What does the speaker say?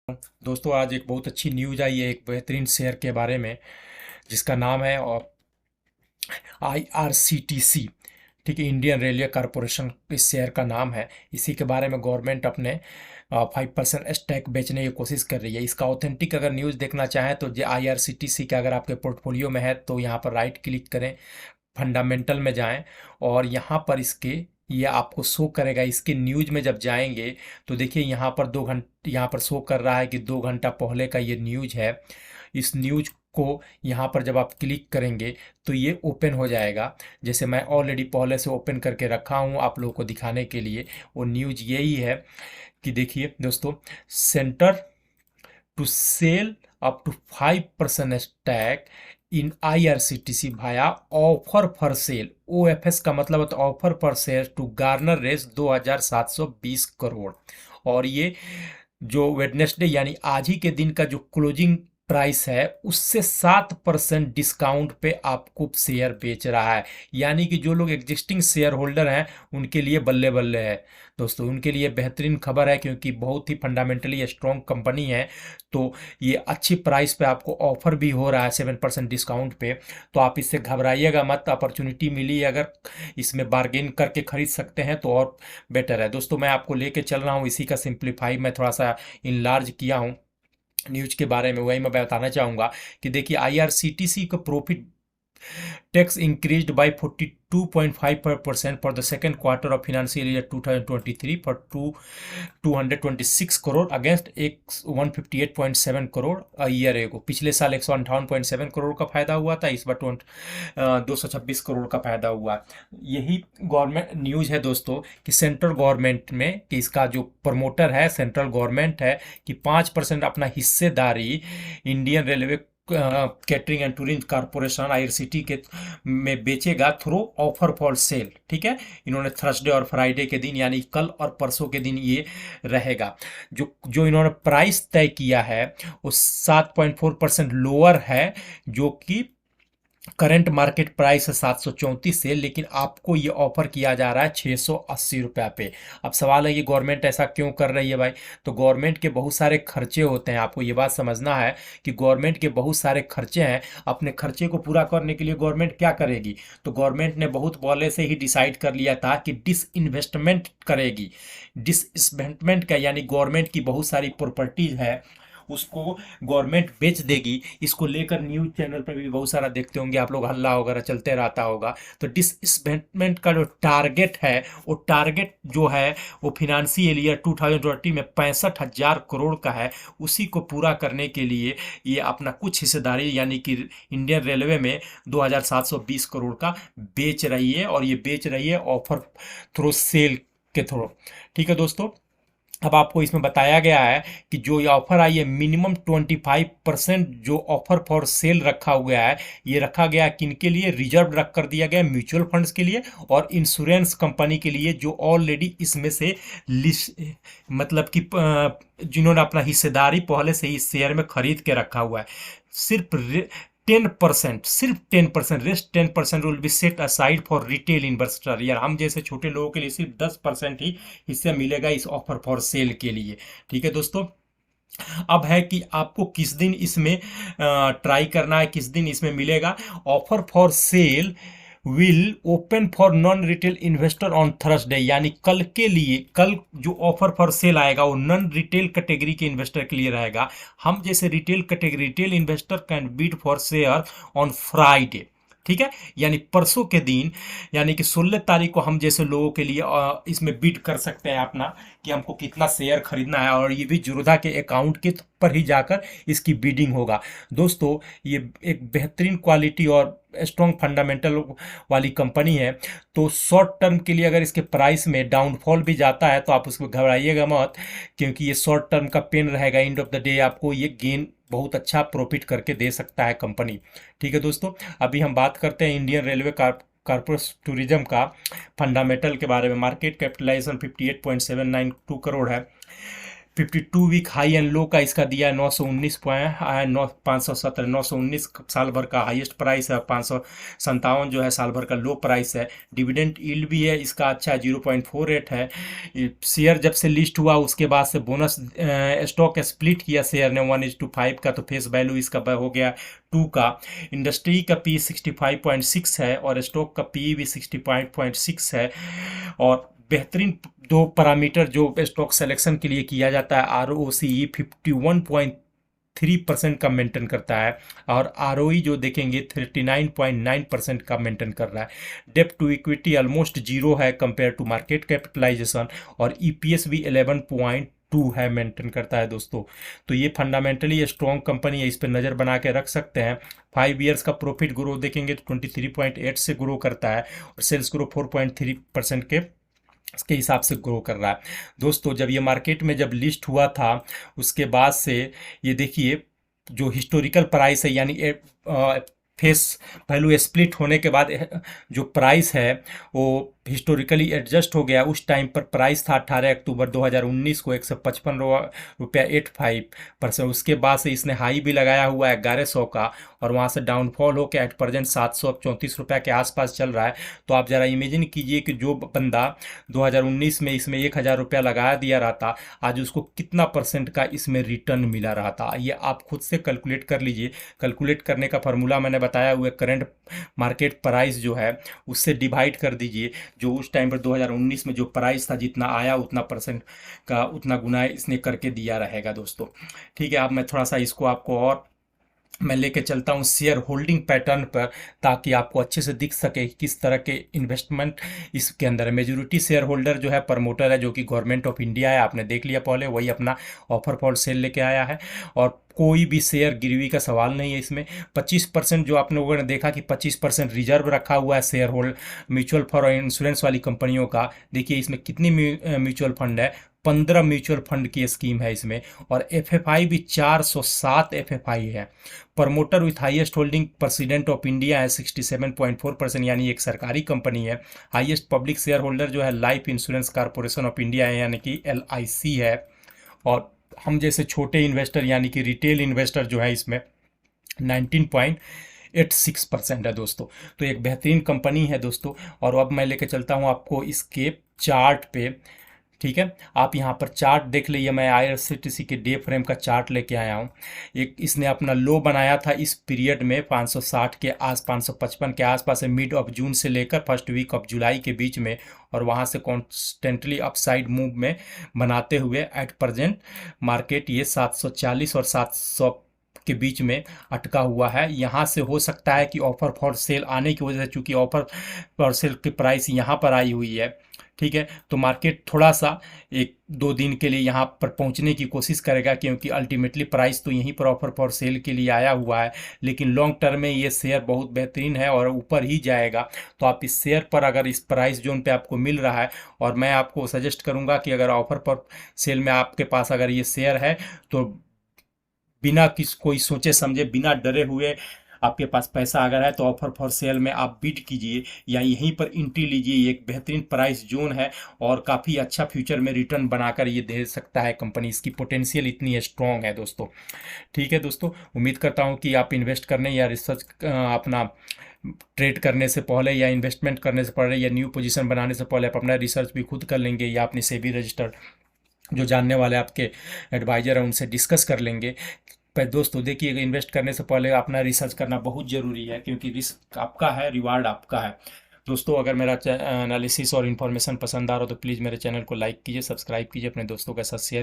दोस्तों, आज एक बहुत अच्छी न्यूज़ आई है एक बेहतरीन शेयर के बारे में जिसका नाम है IRCTC। ठीक है, इंडियन रेलवे कारपोरेशन इस शेयर का नाम है। इसी के बारे में गवर्नमेंट अपने 5% स्टैक बेचने की कोशिश कर रही है। इसका ऑथेंटिक अगर न्यूज़ देखना चाहें तो जो IRCTC का अगर आपके पोर्टफोलियो में है तो यहाँ पर राइट क्लिक करें, फंडामेंटल में जाएं और यहाँ पर इसके ये आपको शो करेगा। इसके न्यूज में जब जाएंगे तो देखिए यहाँ पर 2 घंटे यहाँ पर शो कर रहा है कि 2 घंटा पहले का ये न्यूज है। इस न्यूज को यहाँ पर जब आप क्लिक करेंगे तो ये ओपन हो जाएगा। जैसे मैं ऑलरेडी पहले से ओपन करके रखा हूँ आप लोगों को दिखाने के लिए। वो न्यूज यही है कि देखिए दोस्तों, centre to sell up to 5% stake in IRCTC भाया ऑफर फॉर सेल। OFS का मतलब होता है offer for sale to garner रेस 2720 करोड़। और ये जो वेडनेसडे यानी आज ही के दिन का जो क्लोजिंग प्राइस है उससे 7% डिस्काउंट पे आपको शेयर बेच रहा है। यानी कि जो लोग एग्जिस्टिंग शेयर होल्डर हैं उनके लिए बल्ले बल्ले है दोस्तों, उनके लिए बेहतरीन खबर है क्योंकि बहुत ही फंडामेंटली स्ट्रॉन्ग कंपनी है। तो ये अच्छी प्राइस पे आपको ऑफर भी हो रहा है 7% डिस्काउंट पे। तो आप इससे घबराइएगा मत, अपॉर्चुनिटी मिली है, अगर इसमें बार्गेन करके खरीद सकते हैं तो और बेटर है। दोस्तों, मैं आपको लेके चल रहा हूँ इसी का सिंप्लीफाई मैं थोड़ा सा इनलार्ज किया हूँ न्यूज के बारे में, वही मैं बताना चाहूँगा कि देखिए IRCTC का profit tax increased by 42.5% for the second quarter of financial year 2023 for 226 crore against एक 158.7 करोड़ ईयर एगो। पिछले साल 158.7 करोड़ का फायदा हुआ था, इस बार 226 करोड़ का फायदा हुआ। यही गवर्नमेंट न्यूज़ है दोस्तों कि सेंट्रल गवर्नमेंट में कि इसका जो प्रमोटर है सेंट्रल गवर्नमेंट है कि 5% अपना हिस्सेदारी Indian railway catering and tourism corporation IRCTC के में बेचेगा थ्रू ऑफर फॉर सेल। ठीक है, इन्होंने थर्सडे और फ्राइडे के दिन यानी कल और परसों के दिन ये रहेगा। जो जो इन्होंने प्राइस तय किया है वो 7.4% लोअर है, जो कि करंट मार्केट प्राइस है 734 से, लेकिन आपको ये ऑफर किया जा रहा है 680 रुपया पे। अब सवाल है कि गवर्नमेंट ऐसा क्यों कर रही है भाई? तो गवर्नमेंट के बहुत सारे खर्चे होते हैं, आपको ये बात समझना है कि गवर्नमेंट के बहुत सारे खर्चे हैं। अपने खर्चे को पूरा करने के लिए गवर्नमेंट क्या करेगी? तो गवर्नमेंट ने बहुत पहले से ही डिसाइड कर लिया था कि डिसइन्वेस्टमेंट करेगी। डिसइन्वेस्टमेंट का यानी गवर्नमेंट की बहुत सारी प्रॉपर्टीज है उसको गवर्नमेंट बेच देगी। इसको लेकर न्यूज चैनल पर भी बहुत सारा देखते होंगे आप लोग, हल्ला वगैरह चलते रहता होगा। तो डिसइन्वेस्टमेंट का जो टारगेट है वो टारगेट जो है वो फिनेंशियल ईयर 2020 में 65,000 करोड़ का है। उसी को पूरा करने के लिए ये अपना कुछ हिस्सेदारी यानी कि इंडियन रेलवे में 2,720 करोड़ का बेच रही है, और ये बेच रही है ऑफर थ्रू सेल के थ्रू। ठीक है दोस्तों, अब आपको इसमें बताया गया है कि जो ये ऑफर आई है मिनिमम 25% जो ऑफर फॉर सेल रखा हुआ है, ये रखा गया किनके लिए? रिजर्व रख कर दिया गया म्यूचुअल फंड्स के लिए और इंश्योरेंस कंपनी के लिए, जो ऑलरेडी इसमें से लिस्ट मतलब कि जिन्होंने अपना हिस्सेदारी पहले से ही इस शेयर में खरीद के रखा हुआ है। सिर्फ 10%, सिर्फ 10%, rest 10% will be set aside for retail investor. यार हम जैसे छोटे लोगों के लिए सिर्फ 10% ही हिस्सा मिलेगा इस ऑफर फॉर सेल के लिए। ठीक है दोस्तों, अब है कि आपको किस दिन इसमें ट्राई करना है, किस दिन इसमें मिलेगा। Offer for cell will open for non retail investor on Thursday, यानी कल के लिए, कल जो ऑफर फॉर सेल आएगा वो नॉन रिटेल कैटेगरी के इन्वेस्टर के लिए रहेगा। हम जैसे retail category, retail investor can bid for share on Friday. ठीक है, यानी परसों के दिन यानी कि 16 तारीख को हम जैसे लोगों के लिए इसमें बिड कर सकते हैं अपना कि हमको कितना शेयर खरीदना है, और ये भी जुर्दा के अकाउंट के पर ही जाकर इसकी बिडिंग होगा। दोस्तों, ये एक बेहतरीन क्वालिटी और स्ट्रॉन्ग फंडामेंटल वाली कंपनी है। तो शॉर्ट टर्म के लिए अगर इसके प्राइस में डाउनफॉल भी जाता है तो आप उसको घबराइएगा मत, क्योंकि ये शॉर्ट टर्म का पेन रहेगा। एंड ऑफ द डे आपको ये गेन बहुत अच्छा प्रॉफिट करके दे सकता है कंपनी। ठीक है दोस्तों, अभी हम बात करते हैं इंडियन रेलवे कारपोरेट टूरिज्म का फंडामेंटल के बारे में। मार्केट कैपिटलाइजेशन 58.792 करोड़ है। 52 वीक हाई एंड लो का इसका दिया है 919 पॉइंट, 517, 919 साल भर का हाईएस्ट प्राइस है, 557 जो है साल भर का लो प्राइस है। डिविडेंड यील्ड भी है इसका अच्छा 0.48 है। शेयर जब से लिस्ट हुआ उसके बाद से बोनस स्टॉक स्प्लिट किया शेयर ने 1:5 का, तो फेस वैल्यू इसका हो गया 2 का। इंडस्ट्री का पी 65.6 है और स्टॉक का पी भी 65.6 है। और बेहतरीन दो पैरामीटर जो स्टॉक सिलेक्शन के लिए किया जाता है, आर ओ सी ई 51.3% का मेंटेन करता है और आर ओ ई जो देखेंगे 39.9% का मेंटेन कर रहा है। डेप्ट टू इक्विटी ऑलमोस्ट जीरो है कंपेयर टू मार्केट कैपिटलाइजेशन, और ईपीएस भी 11.2 है, मेंटेन करता है दोस्तों। तो ये फंडामेंटली स्ट्रॉन्ग कंपनी है, इस पर नज़र बना के रख सकते हैं। 5 ईयर्स का प्रॉफिट ग्रोथ देखेंगे तो 23.8 से ग्रो करता है और सेल्स ग्रो 4.3% के इसके हिसाब से ग्रो कर रहा है दोस्तों। जब ये मार्केट में जब लिस्ट हुआ था उसके बाद से ये देखिए जो हिस्टोरिकल प्राइस है, यानी फेस वैल्यू स्प्लिट होने के बाद जो प्राइस है वो हिस्टोरिकली एडजस्ट हो गया। उस टाइम पर प्राइस था 18 अक्टूबर 2019 को 155 रुपया 85 % उसके बाद से इसने हाई भी लगाया हुआ है 1100 का, और वहाँ से डाउनफॉल होकर एट प्रेजेंट 734 रुपया के आसपास चल रहा है। तो आप ज़रा इमेजिन कीजिए कि जो बंदा 2019 में इसमें 1000 रुपया लगा दिया रहा था, आज उसको कितना परसेंट का इसमें रिटर्न मिला रहा था, ये आप खुद से कैलकुलेट कर लीजिए। कैलकुलेट करने का फार्मूला मैंने बताया हुआ है, करंट मार्केट प्राइस जो है उससे डिवाइड कर दीजिए। जो उस टाइम पर 2019 में जो प्राइस था जितना आया उतना परसेंट का उतना गुना इसने करके दिया रहेगा दोस्तों। ठीक है, अब मैं थोड़ा सा इसको आपको और मैं लेके चलता हूँ शेयर होल्डिंग पैटर्न पर, ताकि आपको अच्छे से दिख सके किस तरह के इन्वेस्टमेंट इसके अंदर है। मेजोरिटी शेयर होल्डर जो है प्रमोटर है, जो कि गवर्नमेंट ऑफ इंडिया है, आपने देख लिया पहले, वही अपना ऑफर फॉर सेल लेके आया है और कोई भी शेयर गिरवी का सवाल नहीं है इसमें। 25% जो आप लोगों ने देखा कि 25% रिजर्व रखा हुआ है शेयर होल्ड म्यूचुअल फंड और इंश्योरेंस वाली कंपनियों का। देखिए इसमें कितनी म्यूचुअल फंड है, 15 म्यूचुअल फंड की स्कीम है इसमें, और एफएफआई भी 407 एफएफआई है। Promoter with highest holding president of India है 67.4%, यानी एक सरकारी कंपनी है। हाईएस्ट पब्लिक शेयर होल्डर जो है life insurance corporation of India है, यानी कि एलआईसी है। और हम जैसे छोटे इन्वेस्टर यानी कि रिटेल इन्वेस्टर जो है इसमें 19.86% है दोस्तों। तो एक बेहतरीन कंपनी है दोस्तों। और अब मैं लेके चलता हूँ आपको इसके चार्ट पे। ठीक है, आप यहाँ पर चार्ट देख लीजिए, मैं आईआरसीटीसी के डे फ्रेम का चार्ट लेके आया हूँ। एक इसने अपना लो बनाया था इस पीरियड में 560 के आस 555 के आसपास है, मिड ऑफ जून से लेकर फर्स्ट वीक ऑफ जुलाई के बीच में, और वहाँ से कॉन्स्टेंटली अपसाइड मूव में बनाते हुए एट प्रेजेंट मार्केट ये 740 और 700 के बीच में अटका हुआ है। यहाँ से हो सकता है कि ऑफर फॉर सेल आने की वजह से, चूंकि ऑफर फॉर सेल की प्राइस यहाँ पर आई हुई है, ठीक है, तो मार्केट थोड़ा सा 1-2 दिन के लिए यहाँ पर पहुँचने की कोशिश करेगा, क्योंकि अल्टीमेटली प्राइस तो यहीं पर ऑफर फॉर सेल के लिए आया हुआ है। लेकिन लॉन्ग टर्म में ये शेयर बहुत बेहतरीन है और ऊपर ही जाएगा। तो आप इस शेयर पर अगर इस प्राइस जोन पे आपको मिल रहा है, और मैं आपको सजेस्ट करूंगा कि अगर ऑफर फॉर सेल में आपके पास अगर ये शेयर है तो बिना कोई सोचे समझे, बिना डरे हुए, आपके पास पैसा अगर है तो ऑफर फॉर सेल में आप बिड कीजिए या यहीं पर एंट्री लीजिए। ये एक बेहतरीन प्राइस जोन है और काफ़ी अच्छा फ्यूचर में रिटर्न बनाकर ये दे सकता है कंपनी, इसकी पोटेंशियल इतनी स्ट्रॉन्ग है दोस्तों। ठीक है दोस्तों, उम्मीद करता हूँ कि आप इन्वेस्ट करने या रिसर्च अपना ट्रेड करने से पहले या इन्वेस्टमेंट करने से पहले या न्यू पोजीशन बनाने से पहले आप अपना रिसर्च भी खुद कर लेंगे, या अपने सेबी रजिस्टर्ड जो जानने वाले आपके एडवाइजर हैं उनसे डिस्कस कर लेंगे। पर दोस्तों देखिए, इन्वेस्ट करने से पहले अपना रिसर्च करना बहुत ज़रूरी है, क्योंकि रिस्क आपका है, रिवार्ड आपका है दोस्तों। अगर मेरा एनालिसिस और इन्फॉर्मेशन पसंद आ रहा हो तो प्लीज़ मेरे चैनल को लाइक कीजिए, सब्सक्राइब कीजिए, अपने दोस्तों के साथ शेयर